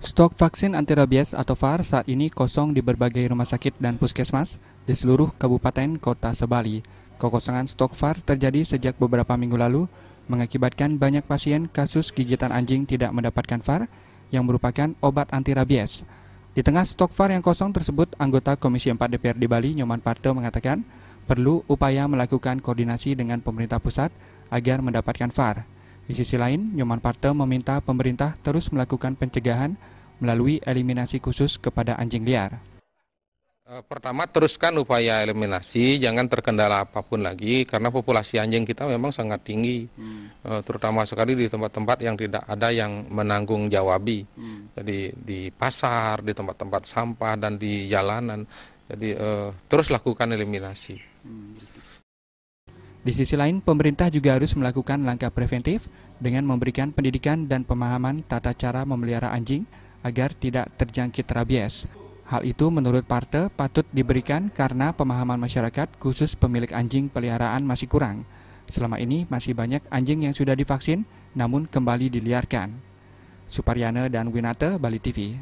Stok vaksin anti rabies atau VAR saat ini kosong di berbagai rumah sakit dan puskesmas di seluruh kabupaten kota sebali. Kekosongan stok VAR terjadi sejak beberapa minggu lalu, mengakibatkan banyak pasien kasus gigitan anjing tidak mendapatkan VAR yang merupakan obat anti rabies. Di tengah stok VAR yang kosong tersebut, anggota Komisi 4 DPRD Bali, Nyoman Parto, mengatakan perlu upaya melakukan koordinasi dengan pemerintah pusat agar mendapatkan VAR. Di sisi lain, Nyoman Parto meminta pemerintah terus melakukan pencegahan melalui eliminasi khusus kepada anjing liar. Pertama, teruskan upaya eliminasi, jangan terkendala apapun lagi, karena populasi anjing kita memang sangat tinggi, terutama sekali di tempat-tempat yang tidak ada yang menanggung jawabi, jadi di pasar, di tempat-tempat sampah, dan di jalanan, jadi terus lakukan eliminasi. Di sisi lain, pemerintah juga harus melakukan langkah preventif dengan memberikan pendidikan dan pemahaman tata cara memelihara anjing agar tidak terjangkit rabies. Hal itu menurut Parto patut diberikan karena pemahaman masyarakat khusus pemilik anjing peliharaan masih kurang. Selama ini masih banyak anjing yang sudah divaksin namun kembali diliarkan. Suparyana dan Winata, Bali TV.